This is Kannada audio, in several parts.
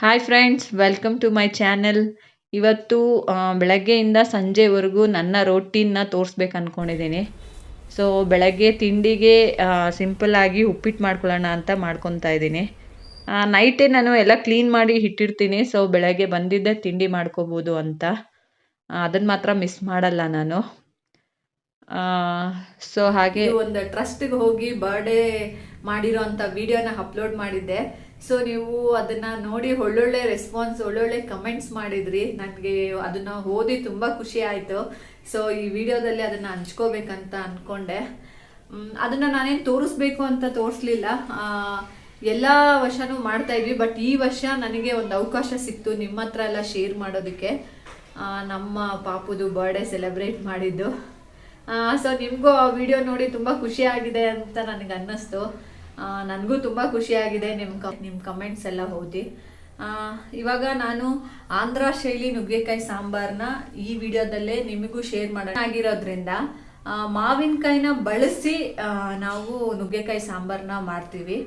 Hi friends, welcome to my channel. ಇವತ್ತು ಬೆಳಗ್ಗೆಯಿಂದ ಸಂಜೆವರೆಗೂ ನನ್ನ ರೋಟೀನ್ನ ತೋರಿಸ್ಬೇಕು ಅಂದ್ಕೊಂಡಿದ್ದೀನಿ. ಸೊ ಬೆಳಗ್ಗೆ ತಿಂಡಿಗೆ ಸಿಂಪಲ್ಲಾಗಿ ಉಪ್ಪಿಟ್ಟು ಮಾಡ್ಕೊಳ್ಳೋಣ ಅಂತ ಮಾಡ್ಕೊತಾ ಇದ್ದೀನಿ. ನೈಟೇ ನಾನು ಎಲ್ಲ ಕ್ಲೀನ್ ಮಾಡಿ ಇಟ್ಟಿರ್ತೀನಿ. ಸೊ ಬೆಳಗ್ಗೆ ಬಂದಿದ್ದೆ ತಿಂಡಿ ಮಾಡ್ಕೋಬೋದು ಅಂತ. ಅದನ್ನು ಮಾತ್ರ ಮಿಸ್ ಮಾಡಲ್ಲ ನಾನು. ಸೊ ಹಾಗೆ ಒಂದು ಟ್ರಸ್ಟ್ಗೆ ಹೋಗಿ ಬರ್ಡೇ ಮಾಡಿರೋ ಅಂಥ ವಿಡಿಯೋನ ಅಪ್ಲೋಡ್ ಮಾಡಿದ್ದೆ. ಸೊ ನೀವು ಅದನ್ನ ನೋಡಿ ಒಳ್ಳೊಳ್ಳೆ ರೆಸ್ಪಾನ್ಸ್, ಒಳ್ಳೊಳ್ಳೆ ಕಮೆಂಟ್ಸ್ ಮಾಡಿದ್ರಿ. ನನಗೆ ಅದನ್ನ ಓದಿ ತುಂಬಾ ಖುಷಿ ಆಯಿತು. ಸೊ ಈ ವಿಡಿಯೋದಲ್ಲಿ ಅದನ್ನ ಹಂಚ್ಕೋಬೇಕಂತ ಅಂದ್ಕೊಂಡೆ. ಅದನ್ನ ನಾನೇನು ತೋರಿಸ್ಬೇಕು ಅಂತ ತೋರಿಸ್ಲಿಲ್ಲ. ಎಲ್ಲ ವರ್ಷನೂ ಮಾಡ್ತಾ ಇದ್ವಿ, ಬಟ್ ಈ ವರ್ಷ ನನಗೆ ಒಂದು ಅವಕಾಶ ಸಿಕ್ತು ನಿಮ್ಮ ಹತ್ರ ಎಲ್ಲ ಶೇರ್ ಮಾಡೋದಕ್ಕೆ. ನಮ್ಮ ಪಾಪುದು ಬರ್ಡೇ ಸೆಲೆಬ್ರೇಟ್ ಮಾಡಿದ್ದು. ಸೊ ನಿಮಗೂ ಆ ವಿಡಿಯೋ ನೋಡಿ ತುಂಬ ಖುಷಿ ಆಗಿದೆ ಅಂತ ನನಗೆ ಅನ್ನಿಸ್ತು. ನನಗೂ ತುಂಬ ಖುಷಿಯಾಗಿದೆ ನಿಮ್ಮ ಕಮೆಂಟ್ಸ್ ಎಲ್ಲ ಓದಿ. ಇವಾಗ ನಾನು ಆಂಧ್ರ ಶೈಲಿ ನುಗ್ಗೆಕಾಯಿ ಸಾಂಬಾರನ್ನ ಈ ವಿಡಿಯೋದಲ್ಲೇ ನಿಮಗೂ ಶೇರ್ ಮಾಡೋಣ ಆಗಿರೋದ್ರಿಂದ ಮಾವಿನಕಾಯಿನ ಬಳಸಿ ನಾವು ನುಗ್ಗೆಕಾಯಿ ಸಾಂಬಾರನ್ನ ಮಾಡ್ತೀವಿ.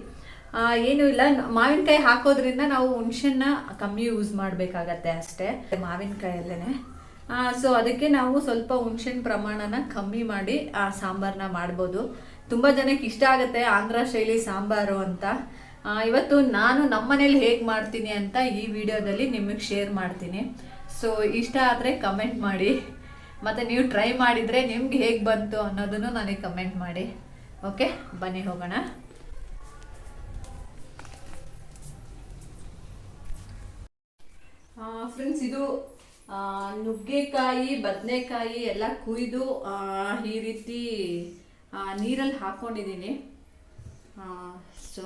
ಏನೂ ಇಲ್ಲ, ಮಾವಿನಕಾಯಿ ಹಾಕೋದ್ರಿಂದ ನಾವು ಹುಣಸೆನ್ನ ಕಮ್ಮಿ ಯೂಸ್ ಮಾಡಬೇಕಾಗತ್ತೆ ಅಷ್ಟೇ, ಮಾವಿನಕಾಯಲ್ಲೇ. ಸೊ ಅದಕ್ಕೆ ನಾವು ಸ್ವಲ್ಪ ಹುಣಸೆನ್ ಪ್ರಮಾಣನ ಕಮ್ಮಿ ಮಾಡಿ ಸಾಂಬಾರನ್ನ ಮಾಡ್ಬೋದು. ತುಂಬ ಜನಕ್ಕೆ ಇಷ್ಟ ಆಗುತ್ತೆ ಆಂಧ್ರ ಶೈಲಿ ಸಾಂಬಾರು ಅಂತ. ಇವತ್ತು ನಾನು ನಮ್ಮನೇಲಿ ಹೇಗೆ ಮಾಡ್ತೀನಿ ಅಂತ ಈ ವಿಡಿಯೋದಲ್ಲಿ ನಿಮಗೆ ಶೇರ್ ಮಾಡ್ತೀನಿ. ಸೊ ಇಷ್ಟ ಆದರೆ ಕಮೆಂಟ್ ಮಾಡಿ, ಮತ್ತು ನೀವು ಟ್ರೈ ಮಾಡಿದರೆ ನಿಮ್ಗೆ ಹೇಗೆ ಬಂತು ಅನ್ನೋದನ್ನು ನನಗೆ ಕಮೆಂಟ್ ಮಾಡಿ. ಓಕೆ, ಬನ್ನಿ ಹೋಗೋಣ. ಫ್ರೆಂಡ್ಸ್, ಇದು ನುಗ್ಗೆಕಾಯಿ, ಬದನೆಕಾಯಿ ಎಲ್ಲ ಕುಯ್ದು ಈ ರೀತಿ ನೀರಲ್ಲಿ ಹಾಕ್ಕೊಂಡಿದ್ದೀನಿ. ಸೊ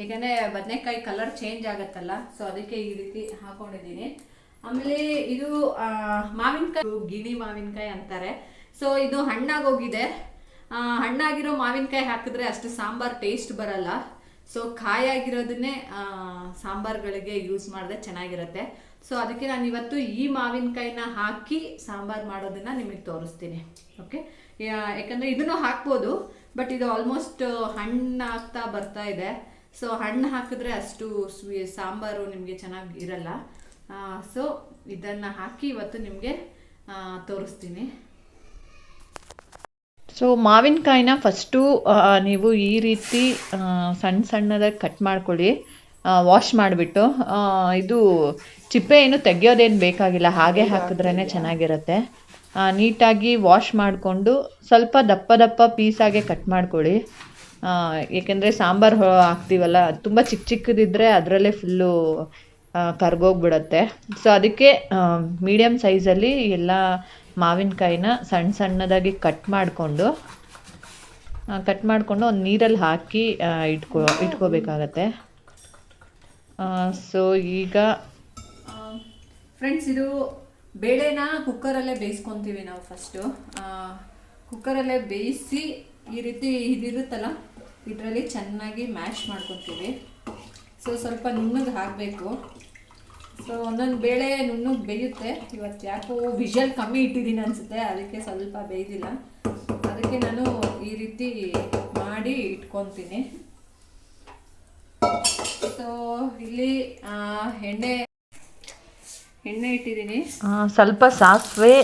ಏಕೆಂದರೆ ಬದನೆಕಾಯಿ ಕಲರ್ ಚೇಂಜ್ ಆಗುತ್ತಲ್ಲ, ಸೊ ಅದಕ್ಕೆ ಈ ರೀತಿ ಹಾಕ್ಕೊಂಡಿದ್ದೀನಿ. ಆಮೇಲೆ ಇದು ಮಾವಿನಕಾಯಿ, ಗಿಣಿ ಮಾವಿನಕಾಯಿ ಅಂತಾರೆ. ಸೊ ಇದು ಹಣ್ಣಾಗೋಗಿದೆ. ಹಣ್ಣಾಗಿರೋ ಮಾವಿನಕಾಯಿ ಹಾಕಿದ್ರೆ ಅಷ್ಟು ಸಾಂಬಾರು ಟೇಸ್ಟ್ ಬರಲ್ಲ. ಸೊ ಕಾಯಾಗಿರೋದನ್ನೇ ಸಾಂಬಾರುಗಳಿಗೆ ಯೂಸ್ ಮಾಡಿದ್ರೆ ಚೆನ್ನಾಗಿರುತ್ತೆ. ಸೊ ಅದಕ್ಕೆ ನಾನು ಇವತ್ತು ಈ ಮಾವಿನಕಾಯಿನ ಹಾಕಿ ಸಾಂಬಾರು ಮಾಡೋದನ್ನ ನಿಮಗೆ ತೋರಿಸ್ತೀನಿ. ಓಕೆ, ಯಾಕಂದರೆ ಇದನ್ನು ಹಾಕ್ಬೋದು, ಬಟ್ ಇದು ಆಲ್ಮೋಸ್ಟ್ ಹಣ್ಣು ಆಗ್ತಾ ಬರ್ತಾ ಇದೆ. ಸೊ ಹಣ್ಣು ಹಾಕಿದ್ರೆ ಅಷ್ಟು ಸಾಂಬಾರು ನಿಮಗೆ ಚೆನ್ನಾಗಿ ಇರಲ್ಲ. ಸೊ ಇದನ್ನು ಹಾಕಿ ಇವತ್ತು ನಿಮಗೆ ತೋರಿಸ್ತೀನಿ. ಸೊ ಮಾವಿನಕಾಯಿನ ಫಸ್ಟು ನೀವು ಈ ರೀತಿ ಸಣ್ಣ ಸಣ್ಣದಾಗಿ ಕಟ್ ಮಾಡ್ಕೊಳ್ಳಿ. ವಾಶ್ ಮಾಡಿಬಿಟ್ಟು, ಇದು ಚಿಪ್ಪೆ ಏನು ತೆಗೆಯೋದೇನು ಬೇಕಾಗಿಲ್ಲ, ಹಾಗೆ ಹಾಕಿದ್ರೇ ಚೆನ್ನಾಗಿರುತ್ತೆ. ನೀಟಾಗಿ ವಾಶ್ ಮಾಡಿಕೊಂಡು ಸ್ವಲ್ಪ ದಪ್ಪ ದಪ್ಪ ಪೀಸಾಗೆ ಕಟ್ ಮಾಡ್ಕೊಳ್ಳಿ. ಏಕೆಂದರೆ ಸಾಂಬಾರು ಹಾಕ್ತೀವಲ್ಲ, ತುಂಬ ಚಿಕ್ಕ ಚಿಕ್ಕದಿದ್ದರೆ ಅದರಲ್ಲೇ ಫುಲ್ಲು ಕರ್ಗೋಗ್ಬಿಡುತ್ತೆ. ಸೊ ಅದಕ್ಕೆ ಮೀಡಿಯಮ್ ಸೈಜಲ್ಲಿ ಎಲ್ಲ ಮಾವಿನಕಾಯಿನ ಸಣ್ಣ ಸಣ್ಣದಾಗಿ ಕಟ್ ಮಾಡಿಕೊಂಡು ಒಂದು ನೀರಲ್ಲಿ ಹಾಕಿ ಇಟ್ಕೋಬೇಕಾಗತ್ತೆ. ಸೊ ಈಗ ಫ್ರೆಂಡ್ಸ್, ಇದು ಬೇಳೆನ ಕುಕ್ಕರಲ್ಲೇ ಬೇಯಿಸ್ಕೊತೀವಿ ನಾವು. ಫಸ್ಟು ಕುಕ್ಕರಲ್ಲೇ ಬೇಯಿಸಿ ಈ ರೀತಿ ಇದಿರುತ್ತಲ್ಲ, ಇದರಲ್ಲಿ ಚೆನ್ನಾಗಿ ಮ್ಯಾಶ್ ಮಾಡ್ಕೊತೀವಿ. ಸೊ ಸ್ವಲ್ಪ ನುಣ್ಣಗೆ ಹಾಕಬೇಕು. ಸೊ ಒಂದೊಂದು ಬೇಳೆ ನುಣ್ಣಗೆ ಬೇಯುತ್ತೆ. ಇವತ್ತು ಯಾಕೋ ವಿಷಲ್ ಕಮ್ಮಿ ಇಟ್ಟಿದ್ದೀನಿ ಅನಿಸುತ್ತೆ, ಅದಕ್ಕೆ ಸ್ವಲ್ಪ ಬೇಯ್ದಿಲ್ಲ. ಅದಕ್ಕೆ ನಾನು ಈ ರೀತಿ ಮಾಡಿ ಇಟ್ಕೊತೀನಿ. ಸೊ ಇಲ್ಲಿ ಎಣ್ಣೆ ಇಟ್ಟಿದ್ದೀನಿ. ಸ್ವಲ್ಪ ಸಾಸಿವೆ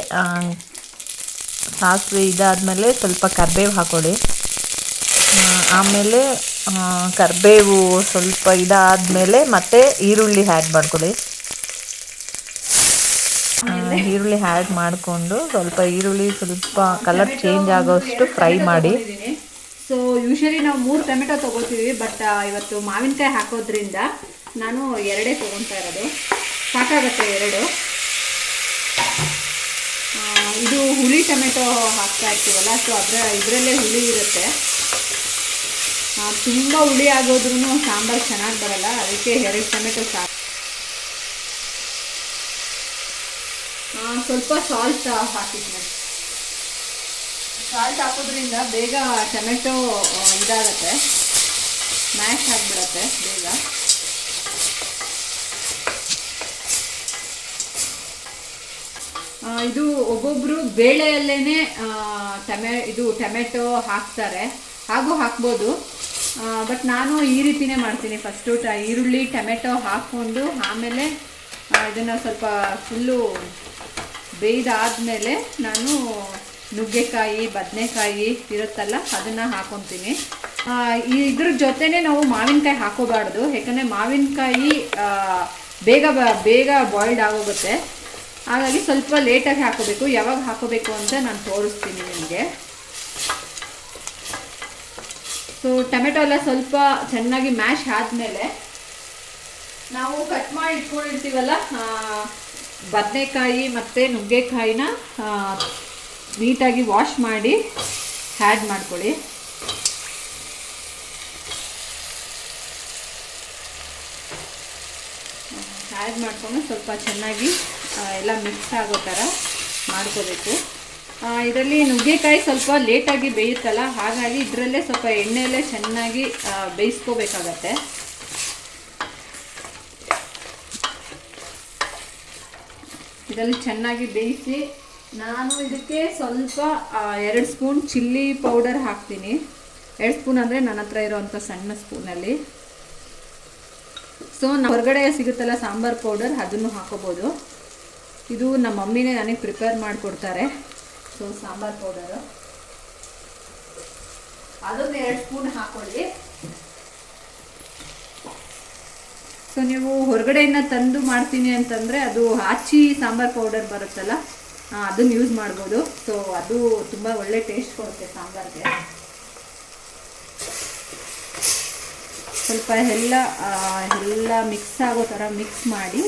ಇದಾದಮೇಲೆ ಸ್ವಲ್ಪ ಕರಿಬೇವು ಹಾಕೊಳ್ಳಿ. ಆಮೇಲೆ ಕರಿಬೇವು ಸ್ವಲ್ಪ ಇದಾದಮೇಲೆ ಮತ್ತೆ ಈರುಳ್ಳಿ ಆ್ಯಡ್ ಮಾಡ್ಕೊಳ್ಳಿ. ಈರುಳ್ಳಿ ಆ್ಯಡ್ ಮಾಡಿಕೊಂಡು ಸ್ವಲ್ಪ ಈರುಳ್ಳಿ ಸ್ವಲ್ಪ ಕಲರ್ ಚೇಂಜ್ ಆಗೋಷ್ಟು ಫ್ರೈ ಮಾಡಿ. ಸೊ ಯೂಶಲಿ ನಾವು 3 ಟೊಮೆಟೊ ತೊಗೋತೀವಿ, ಬಟ್ ಇವತ್ತು ಮಾವಿನಕಾಯಿ ಹಾಕೋದ್ರಿಂದ ನಾನು 2 ತೊಗೊತಾ ಇರೋದು, ಸಾಕಾಗುತ್ತೆ 2. ಇದು ಹುಳಿ ಟೊಮೆಟೊ ಹಾಕ್ತಾ ಇರ್ತೀವಲ್ಲ, ಸೊ ಇದರಲ್ಲೇ ಹುಳಿ ಇರುತ್ತೆ. ತುಂಬ ಹುಳಿ ಆಗೋದ್ರೂ ಸಾಂಬಾರು ಚೆನ್ನಾಗಿ ಬರಲ್ಲ, ಅದಕ್ಕೆ 2 ಟೊಮೆಟೊ ಸಾಕು. ಸ್ವಲ್ಪ ಸಾಲ್ಟ್ ಹಾಕಿದ್ಮೇಲೆ, ಸಾಲ್ಟ್ ಹಾಕೋದ್ರಿಂದ ಬೇಗ ಟೊಮೆಟೊ ಇದಾಗತ್ತೆ, ಮ್ಯಾಶ್ ಆಗಿಬಿಡತ್ತೆ ಬೇಗ. ಇದು ಒಬ್ಬೊಬ್ಬರು ಬೇಳೆಯಲ್ಲೇ ಟೊಮೆಟೊ ಹಾಕ್ತಾರೆ, ಹಾಗೂ ಹಾಕ್ಬೋದು. ಬಟ್ ನಾನು ಈ ರೀತಿನೇ ಮಾಡ್ತೀನಿ. ಫಸ್ಟು ಈರುಳ್ಳಿ ಟೊಮೆಟೊ ಹಾಕ್ಕೊಂಡು ಆಮೇಲೆ ಇದನ್ನು ಸ್ವಲ್ಪ ಫುಲ್ಲು ಬೇಯ್ದಾದ್ಮೇಲೆ ನಾನು ನುಗ್ಗೆಕಾಯಿ ಬದನೆಕಾಯಿ ಇರುತ್ತಲ್ಲ ಅದನ್ನು ಹಾಕೊತೀನಿ. ಇದ್ರ ಜೊತೆನೇ ನಾವು ಮಾವಿನಕಾಯಿ ಹಾಕೋಬಾರ್ದು, ಯಾಕಂದರೆ ಮಾವಿನಕಾಯಿ ಬೇಗ ಬಾಯ್ಲ್ಡ್ ಆಗೋಗುತ್ತೆ. ಹಾಗಾಗಿ ಸ್ವಲ್ಪ ಲೇಟಾಗಿ ಹಾಕೋಬೇಕು. ಯಾವಾಗ ಹಾಕೋಬೇಕು ಅಂತ ನಾನು ತೋರಿಸ್ತೀನಿ ನಿಮಗೆ. ಸೊ ಟೊಮೆಟೊ ಎಲ್ಲ ಸ್ವಲ್ಪ ಚೆನ್ನಾಗಿ ಮ್ಯಾಶ್ ಆದಮೇಲೆ ನಾವು ಕಟ್ ಮಾಡಿ ಇಟ್ಕೊಂಡಿರ್ತೀವಲ್ಲ ಬದನೆಕಾಯಿ ಮತ್ತು ನುಗ್ಗೆಕಾಯಿನ ನೀಟಾಗಿ ವಾಶ್ ಮಾಡಿ ಆ್ಯಡ್ ಮಾಡ್ಕೊಳ್ಳಿ. ಆ್ಯಡ್ ಮಾಡಿಕೊಂಡು ಸ್ವಲ್ಪ ಚೆನ್ನಾಗಿ ಎಲ್ಲ ಮಿಕ್ಸ್ ಆಗೋ ಥರ ಮಾಡ್ಕೋಬೇಕು. ಇದರಲ್ಲಿ ನುಗ್ಗೆಕಾಯಿ ಸ್ವಲ್ಪ ಲೇಟಾಗಿ ಬೇಯುತ್ತಲ್ಲ, ಹಾಗಾಗಿ ಇದರಲ್ಲೇ ಸ್ವಲ್ಪ ಎಣ್ಣೆಯಲ್ಲೇ ಚೆನ್ನಾಗಿ ಬೇಯಿಸ್ಕೋಬೇಕಾಗತ್ತೆ. ಇದರಲ್ಲಿ ಚೆನ್ನಾಗಿ ಬೇಯಿಸಿ ನಾನು ಇದಕ್ಕೆ ಸ್ವಲ್ಪ 2 ಸ್ಪೂನ್ ಚಿಲ್ಲಿ ಪೌಡರ್ ಹಾಕ್ತೀನಿ. 2 ಸ್ಪೂನ್ ಅಂದರೆ ನನ್ನ ಹತ್ರ ಇರೋವಂಥ ಸಣ್ಣ ಸ್ಪೂನಲ್ಲಿ. ಸೊ ಹೊರಗಡೆ ಸಿಗುತ್ತಲ್ಲ ಸಾಂಬಾರ್ ಪೌಡರ್, ಅದನ್ನು ಹಾಕೋಬೋದು. ಇದು ನಮ್ಮ ಮಮ್ಮಿನೇ ನನಗೆ ಪ್ರಿಪೇರ್ ಮಾಡಿಕೊಡ್ತಾರೆ. ಸೊ ಸಾಂಬಾರ್ ಪೌಡರು ಅದನ್ನು 2 ಸ್ಪೂನ್ ಹಾಕೊಳ್ಳಿ. ಸೊ ನೀವು ಹೊರಗಡೆಯಿಂದ ತಂದು ಮಾಡ್ತೀನಿ ಅಂತಂದರೆ ಅದು ಆಚಿ ಸಾಂಬಾರ್ ಪೌಡರ್ ಬರುತ್ತಲ್ಲ, ಅದನ್ನು ಯೂಸ್ ಮಾಡ್ಬೋದು. ಸೊ ಅದು ತುಂಬ ಒಳ್ಳೆ ಟೇಸ್ಟ್ ಕೊಡುತ್ತೆ ಸಾಂಬಾರ್ಗೆ. ಸ್ವಲ್ಪ ಎಲ್ಲ ಮಿಕ್ಸ್ ಆಗೋ ಥರ ಮಿಕ್ಸ್ ಮಾಡಿ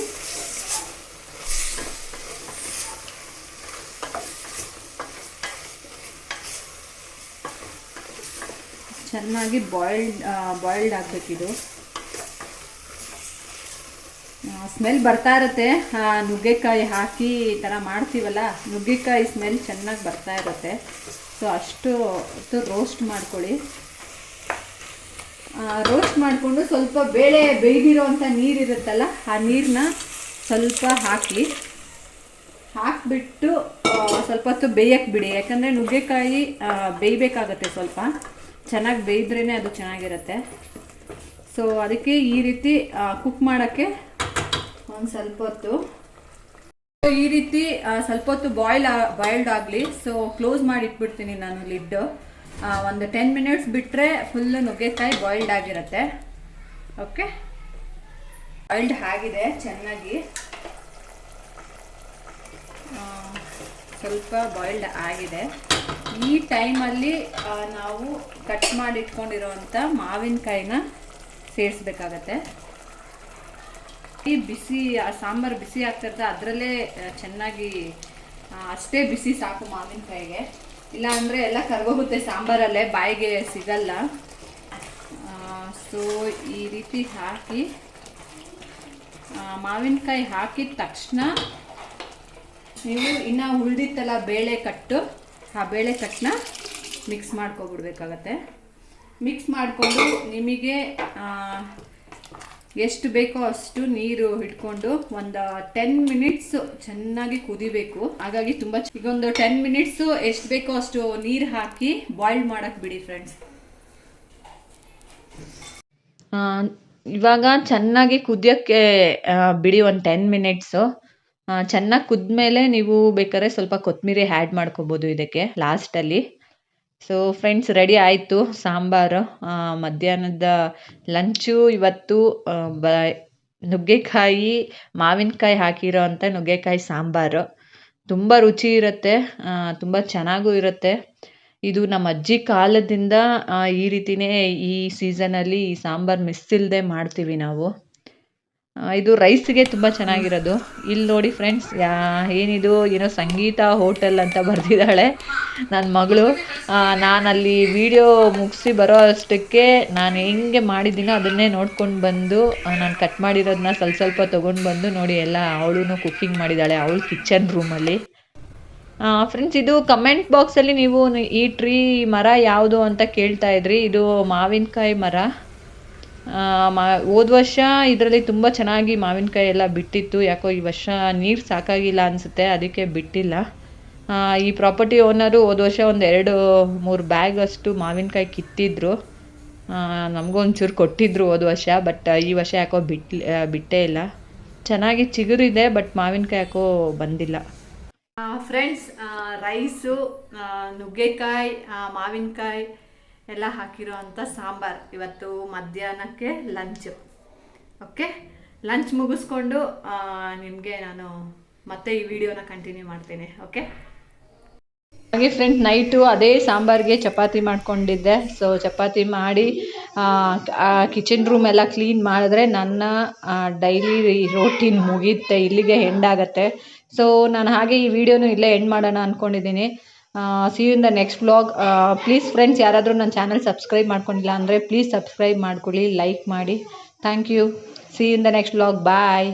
ಚೆನ್ನಾಗಿ ಬಾಯ್ಲ್ಡ್ ಆಗಬೇಕಿದು. ಸ್ಮೆಲ್ ಬರ್ತಾ ಇರುತ್ತೆ. ನುಗ್ಗೆಕಾಯಿ ಹಾಕಿ ಈ ಥರ ಮಾಡ್ತೀವಲ್ಲ, ನುಗ್ಗೆಕಾಯಿ ಸ್ಮೆಲ್ ಚೆನ್ನಾಗಿ ಬರ್ತಾ ಇರುತ್ತೆ. ಸೊ ಅಷ್ಟು ರೋಸ್ಟ್ ಮಾಡ್ಕೊಳ್ಳಿ. ರೋಸ್ಟ್ ಮಾಡಿಕೊಂಡು ಸ್ವಲ್ಪ ಬೇಳೆ ಬೇಯ್ದಿರೋವಂಥ ನೀರಿರುತ್ತಲ್ಲ, ಆ ನೀರನ್ನ ಸ್ವಲ್ಪ ಹಾಕಿಬಿಟ್ಟು ಸ್ವಲ್ಪ ಹೊತ್ತು ಬೇಯಕ್ಕೆ ಬಿಡಿ. ಯಾಕಂದರೆ ನುಗ್ಗೆಕಾಯಿ ಬೇಯಬೇಕಾಗತ್ತೆ, ಸ್ವಲ್ಪ ಚೆನ್ನಾಗಿ ಬೇಯಿದ್ರೇ ಅದು ಚೆನ್ನಾಗಿರುತ್ತೆ. ಸೊ ಅದಕ್ಕೆ ಈ ರೀತಿ ಕುಕ್ ಮಾಡೋಕ್ಕೆ ಒಂದು ಸ್ವಲ್ಪ ಹೊತ್ತು ಈ ರೀತಿ ಸ್ವಲ್ಪ ಹೊತ್ತು ಬಾಯ್ಲ್ಡ್ ಆಗಲಿ. ಸೊ ಕ್ಲೋಸ್ ಮಾಡಿ ಇಟ್ಬಿಡ್ತೀನಿ ನಾನು ಲಿಡ್ಡು. ಒಂದು 10 ಮಿನಿಟ್ಸ್ ಬಿಟ್ಟರೆ ಫುಲ್ಲು ನುಗ್ಗೆಕಾಯಿ ಬಾಯ್ಲ್ಡ್ ಆಗಿರುತ್ತೆ. ಓಕೆ, ಬಾಯ್ಲ್ಡ್ ಆಗಿದೆ ಚೆನ್ನಾಗಿ, ಸ್ವಲ್ಪ ಬಾಯ್ಲ್ಡ್ ಆಗಿದೆ. ಈ ಟೈಮಲ್ಲಿ ನಾವು ಕಟ್ ಮಾಡಿ ಇಟ್ಕೊಂಡಿರೋವಂಥ ಮಾವಿನಕಾಯಿನ ಸೇರಿಸ್ಬೇಕಾಗತ್ತೆ. ಈ ಬಿಸಿ ಸಾಂಬಾರು ಬಿಸಿ ಆಗ್ತಿರುತ್ತೆ, ಅದರಲ್ಲೇ ಚೆನ್ನಾಗಿ ಅಷ್ಟೇ ಬಿಸಿ ಸಾಕು ಮಾವಿನಕಾಯಿಗೆ. ಇಲ್ಲ ಅಂದರೆ ಎಲ್ಲ ಕರ್ಗೋಗುತ್ತೆ ಸಾಂಬಾರಲ್ಲೇ, ಬಾಯಿಗೆ ಸಿಗಲ್ಲ. ಸೊ ಈ ರೀತಿ ಹಾಕಿ ಮಾವಿನಕಾಯಿ ಹಾಕಿದ ತಕ್ಷಣ ನೀವು ಇನ್ನು ಉಳಿದಿತ್ತಲ್ಲ ಬೇಳೆಕಟ್ಟು, ಆ ಬೇಳೆಕಟ್ಟನ್ನ ಮಿಕ್ಸ್ ಮಾಡ್ಕೊಬಿಡ್ಬೇಕಾಗತ್ತೆ. ಮಿಕ್ಸ್ ಮಾಡಿಕೊಂಡು ನಿಮಗೆ ಎಷ್ಟು ಬೇಕೋ ಅಷ್ಟು ನೀರು ಇಟ್ಕೊಂಡು ಒಂದು 10 ಮಿನಿಟ್ಸು ಚೆನ್ನಾಗಿ ಕುದಿಬೇಕು. ಹಾಗಾಗಿ ತುಂಬ ಈಗ ಒಂದು 10 ಮಿನಿಟ್ಸು ಎಷ್ಟು ಬೇಕೋ ಅಷ್ಟು ನೀರು ಹಾಕಿ ಬಾಯ್ಲ್ಡ್ ಮಾಡೋಕ್ಕೆ ಬಿಡಿ ಫ್ರೆಂಡ್ಸ್. ಇವಾಗ ಚೆನ್ನಾಗಿ ಕುದಿಯೋಕ್ಕೆ ಬಿಡಿ ಒಂದು 10 ಮಿನಿಟ್ಸು. ಚೆನ್ನಾಗಿ ಕುದ್ಮೇಲೆ ನೀವು ಬೇಕಾದ್ರೆ ಸ್ವಲ್ಪ ಕೊತ್ತಂಬರಿ ಆ್ಯಡ್ ಮಾಡ್ಕೋಬೋದು ಇದಕ್ಕೆ ಲಾಸ್ಟಲ್ಲಿ. ಸೊ ಫ್ರೆಂಡ್ಸ್, ರೆಡಿ ಆಯಿತು ಸಾಂಬಾರು. ಮಧ್ಯಾಹ್ನದ ಲಂಚು ಇವತ್ತು ನುಗ್ಗೆಕಾಯಿ ಮಾವಿನಕಾಯಿ ಹಾಕಿರೋ ಅಂಥ ನುಗ್ಗೆಕಾಯಿ ಸಾಂಬಾರು. ತುಂಬ ರುಚಿ ಇರುತ್ತೆ, ತುಂಬ ಚೆನ್ನಾಗೂ ಇರುತ್ತೆ. ಇದು ನಮ್ಮ ಅಜ್ಜಿ ಕಾಲದಿಂದ ಈ ರೀತಿಯೇ ಈ ಸೀಸನಲ್ಲಿ ಈ ಸಾಂಬಾರು ಮಿಸ್ ಇಲ್ಲದೆ ಮಾಡ್ತೀವಿ ನಾವು. ಇದು ರೈಸ್ಗೆ ತುಂಬ ಚೆನ್ನಾಗಿರೋದು. ಇಲ್ಲಿ ನೋಡಿ ಫ್ರೆಂಡ್ಸ್, ಏನೋ ಸಂಗೀತ ಹೋಟೆಲ್ ಅಂತ ಬರೆದಿದ್ದಾಳೆ ನನ್ನ ಮಗಳು. ನಾನಲ್ಲಿ ವಿಡಿಯೋ ಮುಗಿಸಿ ಬರೋ ಅಷ್ಟಕ್ಕೆ ನಾನು ಹೆಂಗೆ ಮಾಡಿದ್ದೀನೋ ಅದನ್ನೇ ನೋಡ್ಕೊಂಡು ಬಂದು ನಾನು ಕಟ್ ಮಾಡಿರೋದನ್ನ ಸ್ವಲ್ಪ ತೊಗೊಂಡು ಬಂದು ನೋಡಿ ಎಲ್ಲ ಅವಳು ಕುಕ್ಕಿಂಗ್ ಮಾಡಿದ್ದಾಳೆ ಅವಳು ಕಿಚನ್ ರೂಮಲ್ಲಿ. ಫ್ರೆಂಡ್ಸ್, ಇದು ಕಮೆಂಟ್ ಬಾಕ್ಸಲ್ಲಿ ನೀವು ಈ ಮರ ಯಾವುದು ಅಂತ ಕೇಳ್ತಾ ಇದ್ರಿ. ಇದು ಮಾವಿನಕಾಯಿ ಮರ. ಹೋದ ವರ್ಷ ಇದರಲ್ಲಿ ತುಂಬ ಚೆನ್ನಾಗಿ ಮಾವಿನಕಾಯಿ ಎಲ್ಲ ಬಿಟ್ಟಿತ್ತು. ಯಾಕೋ ಈ ವರ್ಷ ನೀರು ಸಾಕಾಗಿಲ್ಲ ಅನಿಸುತ್ತೆ, ಅದಕ್ಕೆ ಬಿಟ್ಟಿಲ್ಲ. ಈ ಪ್ರಾಪರ್ಟಿ ಓನರು ಹೋದ ವರ್ಷ ಒಂದು 2-3 ಬ್ಯಾಗ್ ಅಷ್ಟು ಮಾವಿನಕಾಯಿ ಕಿತ್ತಿದ್ರು. ನಮಗೂ ಒಂಚೂರು ಕೊಟ್ಟಿದ್ರು ಹೋದ ವರ್ಷ, ಬಟ್ ಈ ವರ್ಷ ಯಾಕೋ ಬಿಟ್ಟೇ ಇಲ್ಲ. ಚೆನ್ನಾಗಿ ಚಿಗುರಿದೆ, ಬಟ್ ಮಾವಿನಕಾಯಿ ಯಾಕೋ ಬಂದಿಲ್ಲ. ಫ್ರೆಂಡ್ಸ್, ರೈಸು, ನುಗ್ಗೆಕಾಯಿ, ಮಾವಿನಕಾಯಿ ಎಲ್ಲ ಹಾಕಿರೋ ಅಂಥ ಸಾಂಬಾರು ಇವತ್ತು ಮಧ್ಯಾಹ್ನಕ್ಕೆ ಲಂಚ್. ಓಕೆ, ಲಂಚ್ ಮುಗಿಸ್ಕೊಂಡು ನಿಮಗೆ ನಾನು ಮತ್ತೆ ಈ ವಿಡಿಯೋನ ಕಂಟಿನ್ಯೂ ಮಾಡ್ತೇನೆ. ಓಕೆ, ಹಾಗೆ ಫ್ರೆಂಡ್ ನೈಟು ಅದೇ ಸಾಂಬಾರಿಗೆ ಚಪಾತಿ ಮಾಡ್ಕೊಂಡಿದ್ದೆ. ಸೊ ಚಪಾತಿ ಮಾಡಿ ಕಿಚನ್ ರೂಮ್ ಎಲ್ಲ ಕ್ಲೀನ್ ಮಾಡಿದ್ರೆ ನನ್ನ ಡೈಲಿ ರೋಟೀನ್ ಮುಗಿಯುತ್ತೆ, ಇಲ್ಲಿಗೆ ಎಂಡ್ ಆಗುತ್ತೆ. ಸೊ ನಾನು ಹಾಗೆ ಈ ವಿಡಿಯೋನು ಇಲ್ಲೇ ಎಂಡ್ ಮಾಡೋಣ ಅಂದ್ಕೊಂಡಿದ್ದೀನಿ. See you in the next vlog. Please friends, ಯಾರಾದರೂ ನನ್ನ ಚಾನಲ್ ಸಬ್ಸ್ಕ್ರೈಬ್ ಮಾಡ್ಕೊಂಡಿಲ್ಲ ಅಂದರೆ ಪ್ಲೀಸ್ ಸಬ್ಸ್ಕ್ರೈಬ್ ಮಾಡ್ಕೊಳ್ಳಿ, ಲೈಕ್ ಮಾಡಿ. Thank you. See you in the next vlog. Bye.